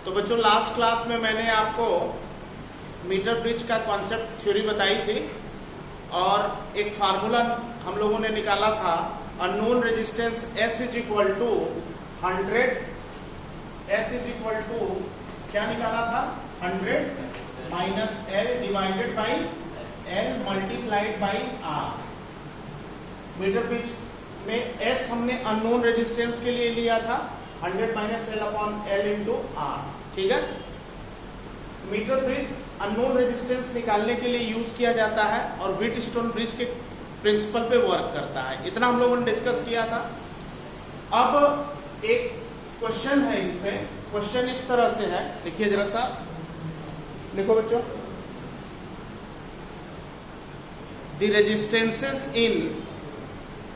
तो बच्चों last class में मैंने आपको मीटर ब्रिज का कॉन्सेप्ट थ्योरी बताई थी और एक फार्मूला हम लोगों ने निकाला था unknown resistance S is equal to 100, S is equal to क्या निकाला था 100 minus L divided by L multiplied by R। Metre bridge में S हमने अननोन रेजिस्टेंस के लिए लिया था 100 minus L upon L into R, ठीक है। मीटर ब्रिज अननोन रेजिस्टेंस निकालने के लिए यूज किया जाता है और व्हीटस्टोन ब्रिज के प्रिंसिपल पे वर्क करता है। इतना हम लोगों ने डिस्कस किया था। अब एक क्वेश्चन है इसमें, क्वेश्चन इस तरह से है, देखिए जरा सा लिखो बच्चों। द रेजिस्टेंसेस इन,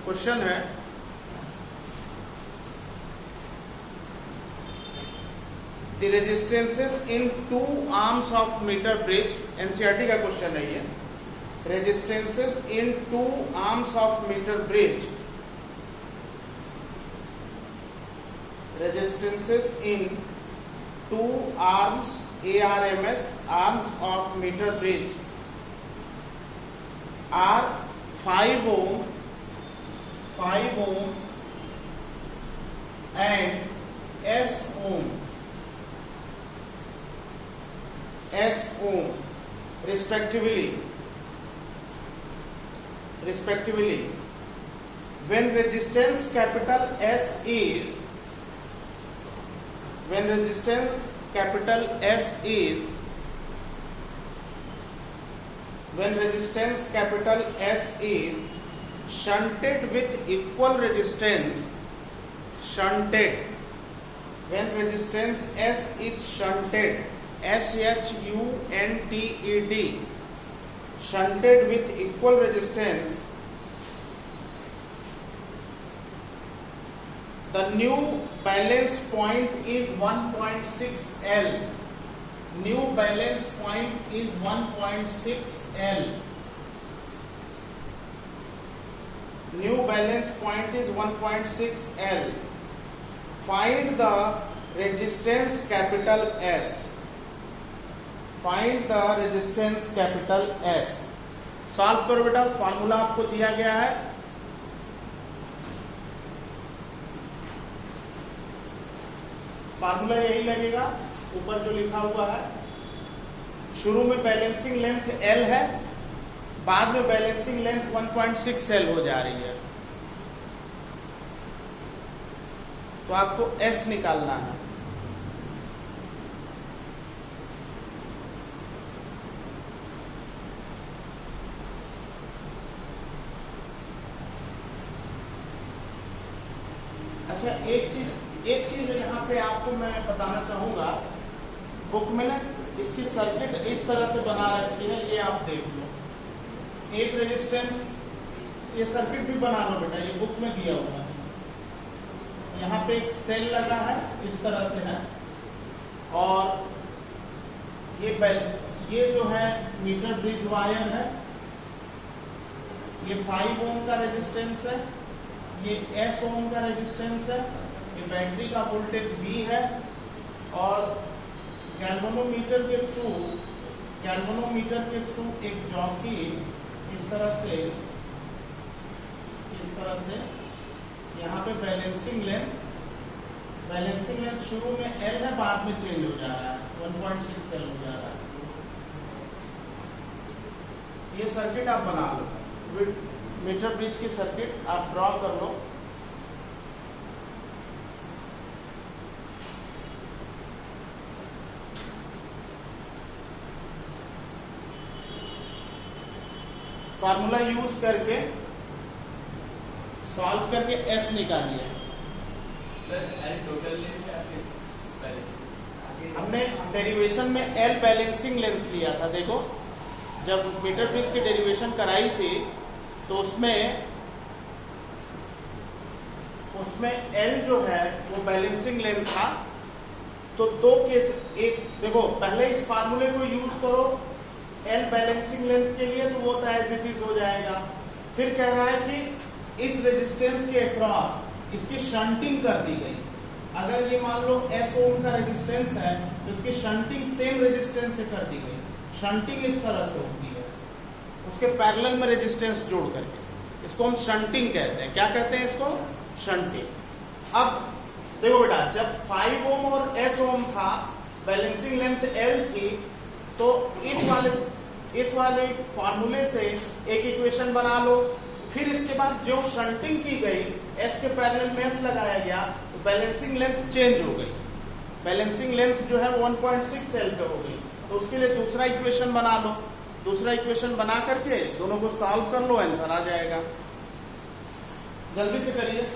क्वेश्चन है the resistances in two arms of meter bridge, NCERT का क्वेश्चन है ये। resistances in two arms of meter bridge, resistances in two arms ARMS arms of meter bridge are 5 ohm and S ohm respectively when resistance capital S is shunted with equal resistance, when resistance S is shunted, SHUNTED, shunted with equal resistance, the new balance point is 1.6 L. New balance point is 1.6 L. New balance point is 1.6 L. Find the resistance capital S. Find the resistance capital S. Solve करो बेटा, formula आपको दिया गया है। Formula यही लगेगा ऊपर जो लिखा हुआ है। शुरू में बैलेंसिंग लेंथ L है, बाद में बैलेंसिंग लेंथ 1.6 L हो जा रही है, तो आपको S निकालना है। अच्छा, एक चीज यहाँ पे आपको मैं बताना चाहूंगा, बुक में ना इसकी सर्किट इस तरह से बना रखी है, ये आप देख लो। एक रेजिस्टेंस, ये सर्किट भी बना लो बेटा, ये बुक में दिया हुआ है। यहाँ पे एक सेल लगा है, इस तरह से है, और ये जो है मीटर ब्रिज वायर है, ये 5 ओम का रेजिस्टेंस है, ये S ओम का रेजिस्टेंस है, ये बैटरी का वोल्टेज V है, और गैल्वेनोमीटर के थ्रू एक जॉकी इस तरह से यहाँ पे बैलेंसिंग लेंथ शुरू में L है, बाद में चेंज हो जा रहा है, 1.6 L हो जा रहा है। ये सर्किट आप बना लो, मीटर ब्रिज की सर्किट आप ड्रॉ कर लो। फार्मूला यूज करके सॉल्व करके S निकालिए। हमने डेरिवेशन में L बैलेंसिंग लेंथ लिया था। देखो, जब मीटर ब्रिज की डेरिवेशन कराई थी तो उसमें L जो है वो बैलेंसिंग लेंथ था। तो दो केस, एक देखो, पहले इस फार्मूले को यूज करो L बैलेंसिंग लेंथ के लिए, तो वो एज इट इज हो जाएगा। फिर कह रहा है कि इस रेजिस्टेंस के अक्रॉस इसकी शंटिंग कर दी गई, अगर ये मान लो S ओम का रेजिस्टेंस है तो इसकी शंटिंग सेम रेजिस्टेंस से कर दी गई। शंटिंग इस तरह से होती है, उसके पैरेलल में रेजिस्टेंस जोड़ करके, इसको हम शंटिंग कहते हैं। क्या कहते हैं इसको? शंटिंग। अब देखो बेटा, जब 5 ओम और S ओम था, बैलेंसिंग लेंथ L थी, तो इस वाले फॉर्मूले से एक इक्वेशन बना लो। फिर इसके बाद जो शंटिंग की गई, S के पैरेलल में S लगाया गया, तो बैलेंसिंग लेंथ चेंज हो गई। बैलेंसिंग लेंथ जो है 1.6 L पे हो गई। तो उसके लिए दूसरा इक्वेशन बना लो। दूसरा इक्वेशन बना करके दोनों को सॉल्व कर लो, आंसर आ जाएगा। जल्दी से करिए।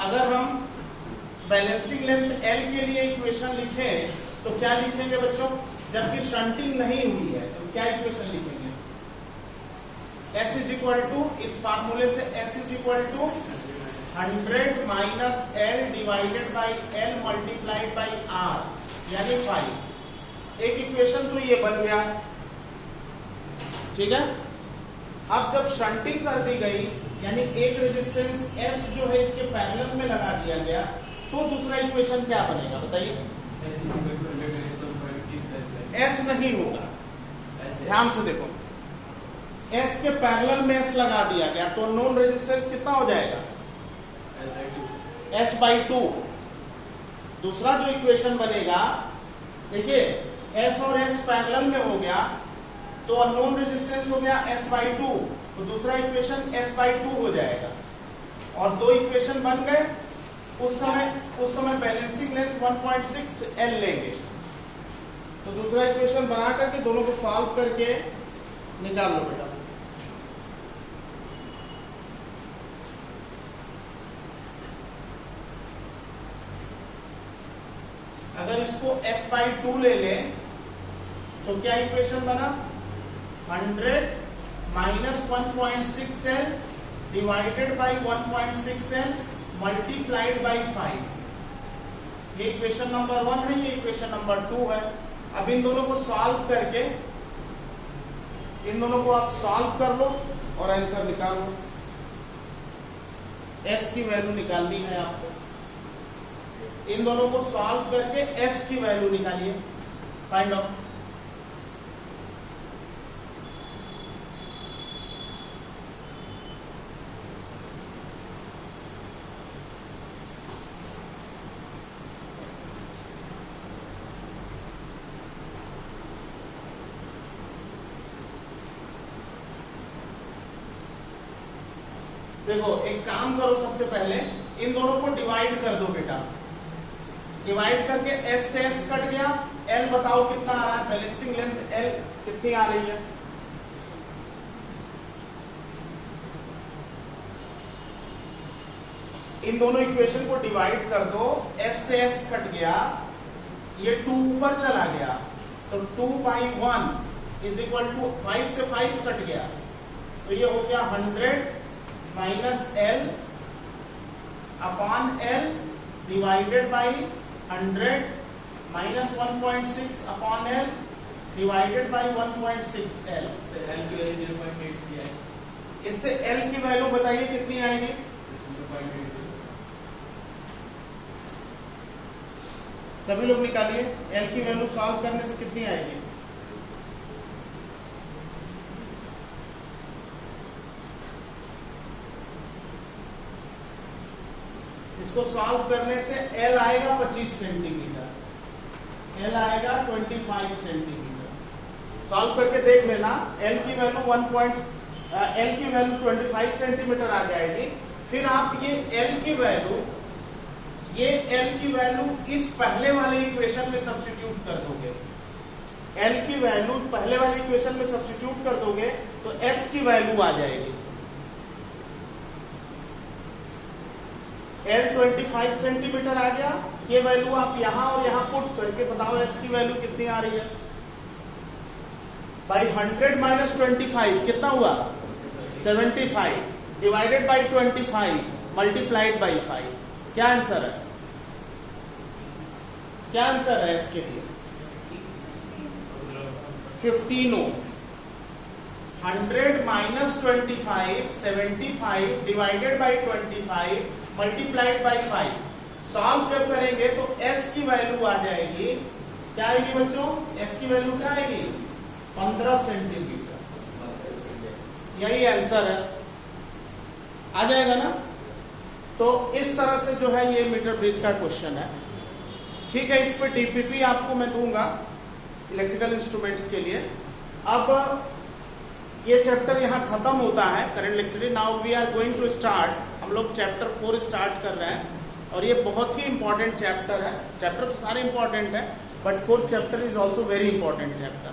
अगर हम बैलेंसिंग लेंथ L के लिए इक्वेशन लिखें तो क्या लिखेंगे बच्चों? जबकि शंटिंग नहीं हुई है तो क्या इक्वेशन लिखेंगे? S इज इक्वल टू, इस फार्मूले से S is equal to 100 minus L divided by L multiplied by R, यानी 5। एक इक्वेशन तो ये बन गया, ठीक है। अब जब शंटिंग कर दी गई, यानी एक रेजिस्टेंस S जो है इसके पैरेलल में लगा दिया गया, तो दूसरा इक्वेशन क्या बनेगा बताइए? S नहीं होगा, ध्यान से देखो। S के पैरेलल में S लगा दिया गया तो नोन रेजिस्टेंस कितना हो जाएगा? S/2। दूसरा जो इक्वेशन बनेगा, देखिए S और S पैरेलल में हो गया तो अननोन रेजिस्टेंस हो गया S/2, तो दूसरा इक्वेशन S/2 हो जाएगा। और दो इक्वेशन बन गए। उस समय बैलेंसिंग लेंथ 1.6 L लेंगे। तो दूसरा इक्वेशन बना करके दोनों को सॉल्व करके निकाल लो बेटा। अगर इसको S/2 ले लें तो क्या इक्वेशन बना? 100 minus 1.6 L divided by 1.6 L multiplied by 5। ये इक्वेशन नंबर 1 है, ये इक्वेशन नंबर 2 है। अब इन दोनों को सॉल्व करके, इन दोनों को आप सॉल्व कर लो और आंसर निकालो। S की वैल्यू निकालनी है आपको। इन दोनों को सॉल्व करके S की वैल्यू निकालिए, फाइंड आउट। देखो एक काम करो, सबसे पहले इन दोनों को डिवाइड कर दो बेटा। डिवाइड करके S से S कट गया, L बताओ कितना आ रहा है? बैलेंसिंग लेंथ L कितनी आ रही है? इन दोनों इक्वेशन को डिवाइड कर दो, S से S कट गया, ये 2 ऊपर चला गया, तो 2/1 इज इक्वल टू 5 से 5 कट गया, तो ये हो गया 100 minus L upon L divided by 100 minus 1.6 upon L divided by 1.6 L। L की वैल्यू 0.8 दिया है। इससे L की वैल्यू बताइए कितनी आएगी? 0.8। सभी लोग निकालिए, L की वैल्यू सॉल्व करने से कितनी आएगी? इसको सॉल्व करने से L आएगा 25 सेंटीमीटर, L आएगा 25 सेंटीमीटर। सॉल्व करके देख लेना, L की वैल्यू 25 सेंटीमीटर आ जाएगी। फिर आप ये L की वैल्यू इस पहले वाले इक्वेशन में सब्स्टिट्यूट कर दोगे। L की वैल्यू पहले वाले इक्वेशन में सब्स्टिट्यूट कर दोगे तो S की वैल्यू आ जाएगी। L 25 सेंटीमीटर आ गया, ये वैल्यू आप यहां और यहां पुट करके बताओ S की वैल्यू कितनी आ रही है? बाई 100 माइनस 25 कितना हुआ? 75 डिवाइडेड बाई 25 मल्टीप्लाइड बाई 5। क्या आंसर है? क्या आंसर है इसके लिए? 15 ओम। 100 minus 25, 75 divided by 25 multiplied by 5। Solve जब करेंगे तो S की वैल्यू आ जाएगी, क्या आएगी बच्चों? S की वैल्यू क्या आएगी? 15 सेंटीमीटर। यही आंसर है, आ जाएगा ना? तो इस तरह से जो है ये मीटर ब्रिज का क्वेश्चन है। ठीक है, इस पे डीपीपी आपको मैं दूंगा इलेक्ट्रिकल इंस्ट्रूमेंट्स के लिए। अब ये चैप्टर यहाँ खत्म होता है current electricity. Now we are going to start, हम लोग चैप्टर 4 स्टार्ट कर रहे हैं और ये बहुत ही इंपॉर्टेंट चैप्टर है। चैप्टर तो सारे इंपॉर्टेंट है but 4th chapter is also very important chapter.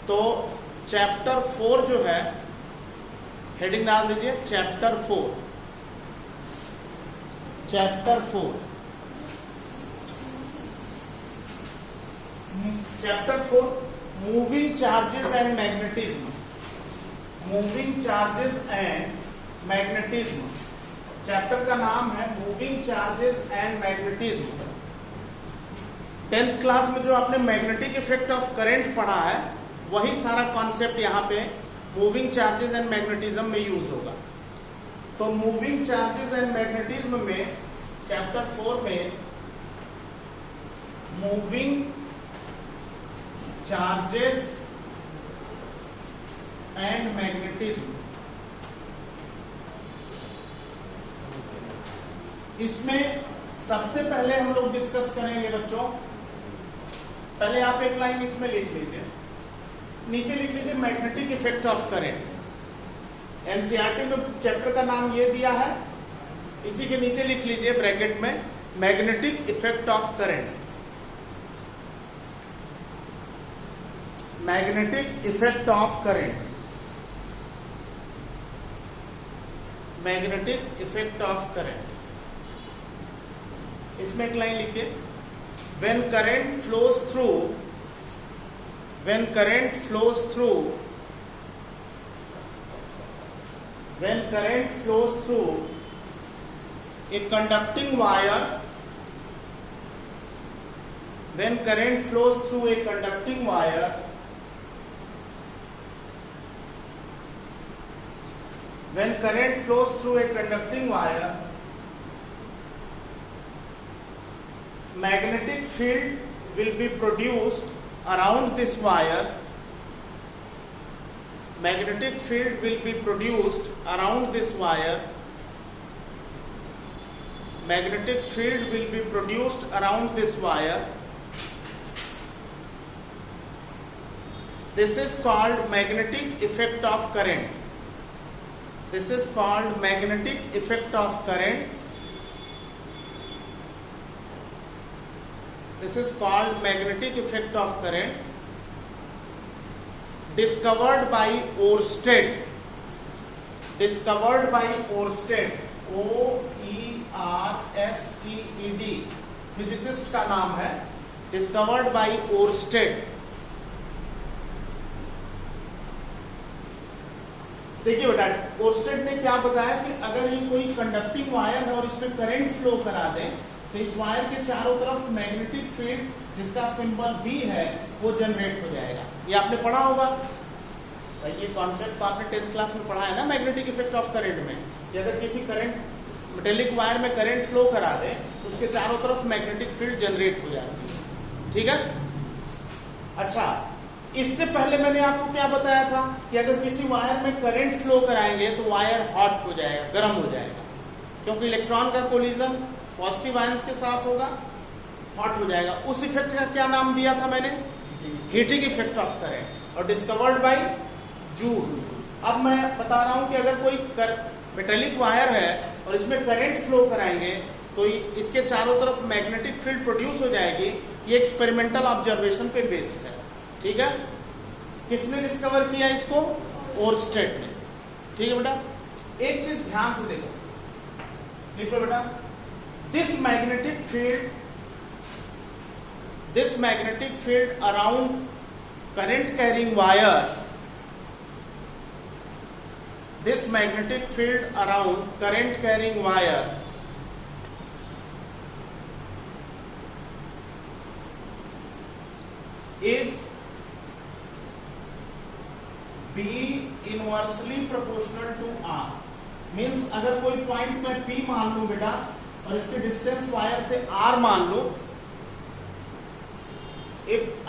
तो चैप्टर 4 जो है, हेडिंग डाल दीजिए chapter 4। Chapter 4 moving charges and magnetism. Moving charges and magnetism, chapter का नाम है moving charges and magnetism. 10th class में जो आपने मैग्नेटिक इफेक्ट ऑफ करंट पढ़ा है वही सारा कॉन्सेप्ट यहाँ पे मूविंग चार्जेस एंड मैग्नेटिज्म में यूज होगा। तो मूविंग चार्जेस एंड मैग्नेटिज्म में चैप्टर 4 में मूविंग चार्जेस एंड मैग्नेटिज्म, इसमें सबसे पहले हम लोग डिस्कस करेंगे बच्चों। पहले आप एक लाइन इसमें लिख लीजिए, नीचे लिख लीजिए magnetic effect of current. NCERT में चैप्टर का नाम ये दिया है, इसी के नीचे लिख लीजिए ब्रैकेट में magnetic effect of current. Magnetic effect of current, magnetic effect of current. इसमें एक लाइन लिखिए, when current flows through when current flows through a conducting wire, when current flows through a conducting wire, when current flows through a conducting wire, magnetic field will be produced around this wire. Magnetic field will be produced around this wire. Magnetic field will be produced around this wire. This is called magnetic effect of current. This is called magnetic effect of current. This is called magnetic effect of current, discovered by Oersted. Discovered by Oersted, O-E-R-S-T-E-D, physicist का नाम है। Discovered by Oersted। देखिए बेटा, Oersted ने क्या बताया कि अगर ये कोई कंडक्टिंग वायर है और इसमें करंट फ्लो करा दें तो इस वायर के चारों तरफ मैग्नेटिक फील्ड जिसका सिंबल B है वो जनरेट हो जाएगा। ये आपने पढ़ा होगा भाई, ये कॉन्सेप्ट तो आपने 10th क्लास में पढ़ा है ना मैग्नेटिक इफेक्ट ऑफ करंट में, कि अगर किसी करंट मेटेलिक वायर में करंट फ्लो करा दे तो उसके चारों तरफ मैग्नेटिक फील्ड जनरेट हो जाएगी। ठीक है, अच्छा, इससे पहले मैंने आपको क्या बताया था कि अगर किसी वायर में करंट फ्लो कराएंगे तो वायर हॉट हो जाएगा, गर्म हो जाएगा, क्योंकि इलेक्ट्रॉन का कोलिजन पॉजिटिव आयंस के साथ होगा, हॉट हो जाएगा। उस इफेक्ट का क्या नाम दिया था मैंने? हीटिंग इफेक्ट ऑफ करंट, और डिस्कवर्ड बाय जूल। अब मैं बता रहा हूं कि अगर कोई मेटेलिक वायर है और इसमें करंट फ्लो कराएंगे तो इसके चारों तरफ मैग्नेटिक फील्ड प्रोड्यूस हो जाएगी। ये एक्सपेरिमेंटल ऑब्जर्वेशन पे बेस्ड है। ठीक है, किसने डिस्कवर किया इसको? ओर्स्टेड ने। ठीक है बेटा, एक चीज ध्यान से देखो, लिखो बेटा, this magnetic field around current carrying wire, this magnetic field around current carrying wire is B inversely proportional to R। Means अगर कोई पॉइंट मैं P मान लू बेटा और इसके डिस्टेंस वायर से R मान लू,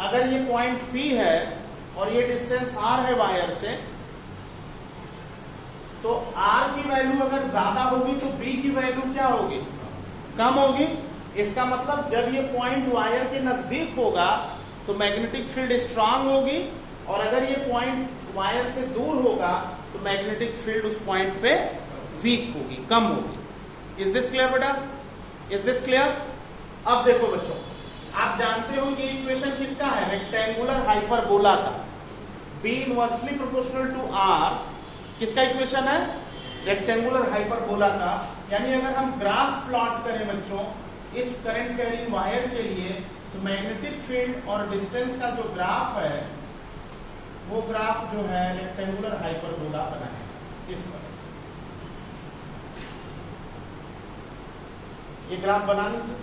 अगर ये पॉइंट P है और ये डिस्टेंस R है वायर से, तो R की वैल्यू अगर ज्यादा होगी तो B की वैल्यू क्या होगी, कम होगी। इसका मतलब जब ये पॉइंट वायर के नजदीक होगा तो मैग्नेटिक फील्ड स्ट्रांग होगी, और अगर ये पॉइंट वायर से दूर होगा तो मैग्नेटिक फील्ड उस पॉइंट पे वीक होगी, कम होगी। इज दिस क्लियर बेटा, इज दिस क्लियर। अब देखो बच्चों, आप जानते हो ये इक्वेशन किसका है, रेक्टेंगुलर हाइपरबोला का। B inversely proportional to R किसका इक्वेशन है, रेक्टेंगुलर हाइपरबोला का। यानी अगर हम ग्राफ प्लॉट करें बच्चों इस करंट कैरिंग वायर के लिए, तो मैग्नेटिक फील्ड और डिस्टेंस का जो ग्राफ है वो ग्राफ जो है रेक्टेंगुलर हाइपरबोला बना है इस तरह से। ये ग्राफ बना लीजिए।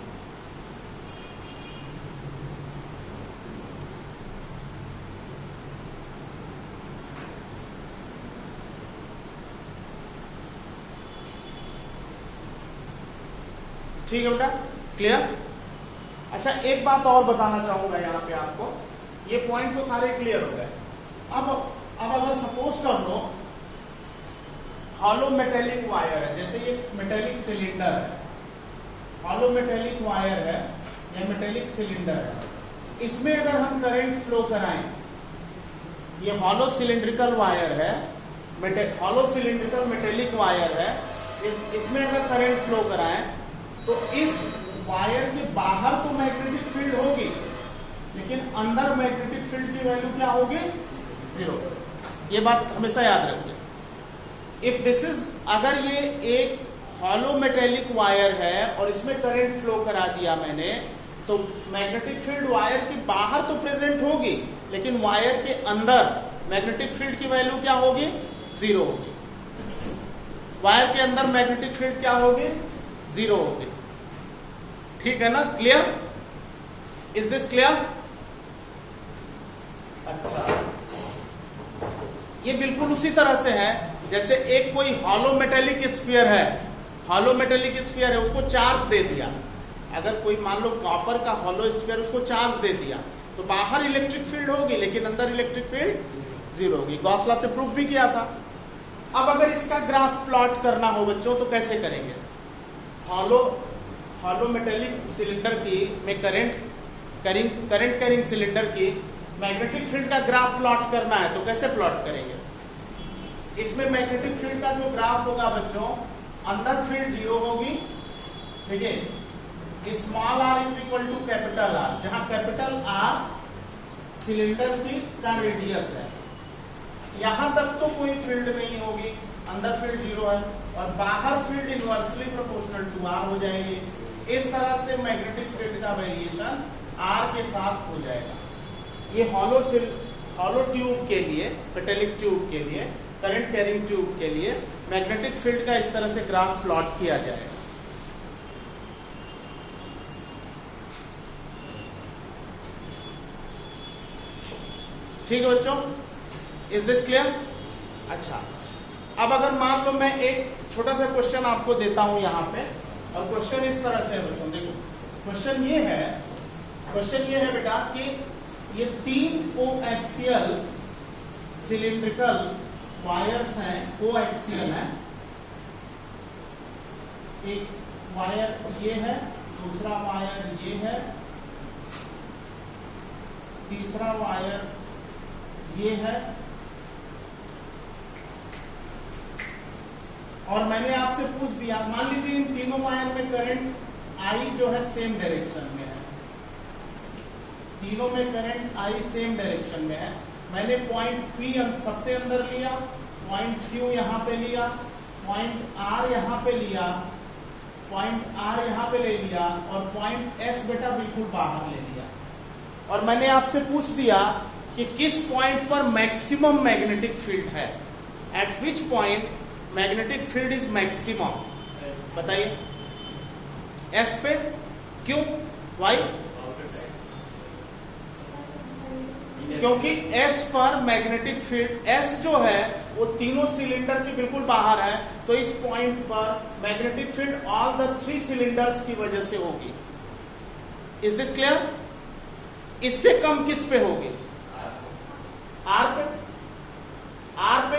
ठीक है बेटा, क्लियर। अच्छा एक बात और बताना चाहूंगा यहाँ पे आपको, ये पॉइंट तो सारे क्लियर हो गए। अब अगर सपोज कर लो हॉलो मेटेलिक वायर है, जैसे ये मेटेलिक सिलेंडर है, हॉलो मेटेलिक वायर है या मेटेलिक सिलेंडर है, इसमें अगर हम करंट फ्लो कराएं, ये हॉलो सिलिंड्रिकल वायर है, हॉलो सिलिंड्रिकल मेटेलिक वायर है, इसमें अगर करंट फ्लो कराएं तो इस वायर के बाहर तो मैग्नेटिक फील्ड होगी, लेकिन अंदर मैग्नेटिक फील्ड की वैल्यू क्या होगी, 0। ये बात हमेशा याद रखिए। इफ दिस इज, अगर ये एक हॉलो मेटेलिक वायर है और इसमें करंट फ्लो करा दिया मैंने, तो मैग्नेटिक फील्ड वायर के बाहर तो प्रेजेंट होगी, लेकिन वायर के अंदर मैग्नेटिक फील्ड की वैल्यू क्या होगी, 0 होगी। वायर के अंदर मैग्नेटिक फील्ड क्या होगी, 0 होगी। ठीक है ना, क्लियर। Is this clear. अच्छा, ये बिल्कुल उसी तरह से है जैसे एक कोई हॉलो मेटेलिक स्फीयर है, हॉलो मेटेलिक स्फीयर है, उसको चार्ज दे दिया। अगर कोई मान लो कॉपर का हॉलो स्फीयर, उसको चार्ज दे दिया तो बाहर इलेक्ट्रिक फील्ड होगी, लेकिन अंदर इलेक्ट्रिक फील्ड 0 होगी। गॉस लॉ से प्रूफ भी किया था। अब अगर इसका ग्राफ प्लॉट करना हो बच्चों तो कैसे करेंगे, हॉलो मेटेलिक सिलेंडर की में करंट कैरिंग सिलेंडर की मैग्नेटिक फील्ड का ग्राफ प्लॉट करना है तो कैसे प्लॉट करेंगे। इसमें मैग्नेटिक फील्ड का जो ग्राफ होगा बच्चों, अंदर फील्ड 0 होगी, ठीक है, small r is equal to capital R, जहां कैपिटल R सिलेंडर की का रेडियस है। यहां तक तो कोई फील्ड नहीं होगी, अंदर फील्ड 0 है, और बाहर field inversely proportional to R हो जाएगी। इस तरह से मैग्नेटिक फील्ड का वेरिएशन R के साथ हो जाएगा। ये हॉलो ट्यूब के लिए, मेटेलिक ट्यूब के लिए, करंट कैरिंग ट्यूब के लिए मैग्नेटिक फील्ड का इस तरह से ग्राफ प्लॉट किया जाएगा। ठीक है बच्चों, इज दिस क्लियर। अच्छा, अब अगर मान लो मैं एक छोटा सा क्वेश्चन आपको देता हूं यहां पे, और क्वेश्चन इस तरह से है बच्चों, देखो क्वेश्चन ये है बेटा कि ये 3 कोएक्सियल सिलिंड्रिकल वायर्स हैं, कोएक्सियल हैं। एक वायर ये है, दूसरा वायर ये है, तीसरा वायर ये है, और मैंने आपसे पूछ दिया, मान लीजिए इन तीनों वायर में करंट I जो है सेम डायरेक्शन में है, तीनों में करंट I सेम डायरेक्शन में है। मैंने पॉइंट P सबसे अंदर लिया, पॉइंट Q यहाँ पे लिया, पॉइंट R यहाँ पे लिया, पॉइंट R यहाँ पे ले लिया, और पॉइंट S बेटा बिल्कुल बाहर ले लिया। और मैंने आपसे पूछ दिया कि किस पॉइंट पर मैक्सिमम मैग्नेटिक फील्ड है, eight which point magnetic field is maximum, बताइए। S पे, क्यों, वाई, क्योंकि S पर मैग्नेटिक फील्ड S जो है वो तीनों सिलेंडर के बिल्कुल बाहर है, तो इस पॉइंट पर magnetic field all the 3 cylinders की वजह से होगी। Is this clear? इससे कम किस पे होगी? R पे। R पे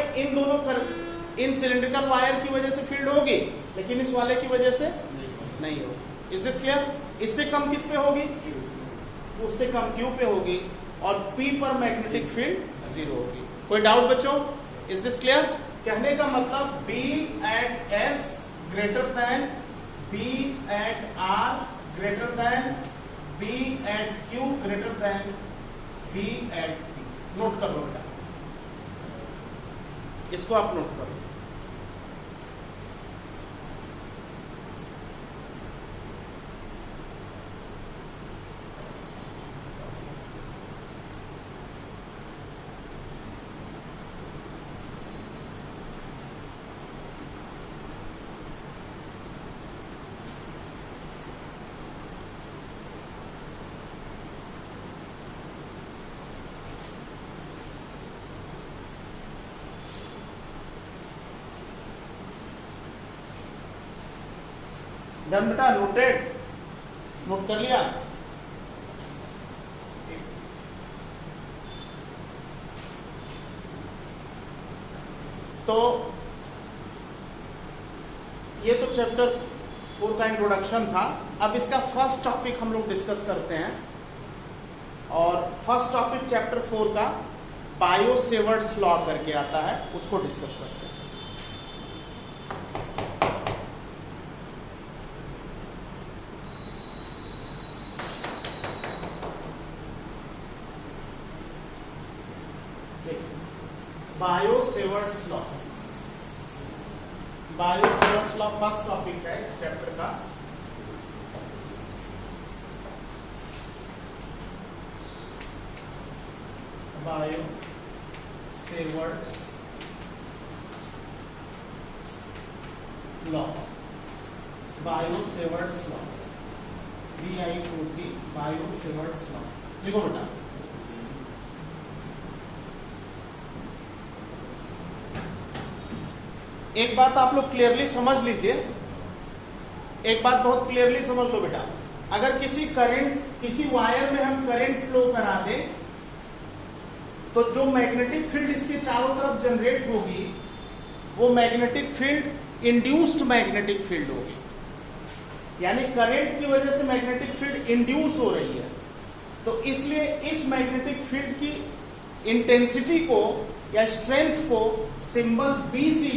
इन सिलिंड्रिकल वायर की वजह से फील्ड होगी, लेकिन इस वाले की वजह से नहीं होगी। Is this clear? इससे कम किस पे होगी? उससे कम Q पे होगी, और P पर मैग्नेटिक फील्ड 0 होगी। कोई डाउट बच्चों? Is this clear? कहने का मतलब B at S greater than B at R greater than B at Q greater than B at P। Note कर लो बेटा, इसको आप नोट करो। डन बेटा, नोटेड? नोट कर लिया? तो ये तो चैप्टर 4 का इंट्रोडक्शन था। अब इसका फर्स्ट टॉपिक हम लोग डिस्कस करते हैं, और फर्स्ट टॉपिक चैप्टर 4 का बायो सेवर्ट्स लॉ करके आता है, उसको डिस्कस करते हैं। Bio Savart's law, bio Savart's law first topic है इस चैप्टर का। Bio Savart's law, bio Savart's law, BIOT, bio Savart's law. लिखो बेटा। एक बात आप लोग क्लियरली समझ लीजिए, एक बात बहुत क्लियरली समझ लो बेटा। अगर किसी वायर में हम करंट फ्लो करा दें, तो जो मैग्नेटिक फील्ड इसके चारों तरफ जनरेट होगी, वो magnetic field induced magnetic field होगी। यानी करंट की वजह से मैग्नेटिक फील्ड इंड्यूस हो रही है, तो इसलिए इस मैग्नेटिक फील्ड की इंटेंसिटी को या स्ट्रेंथ को सिंबल B से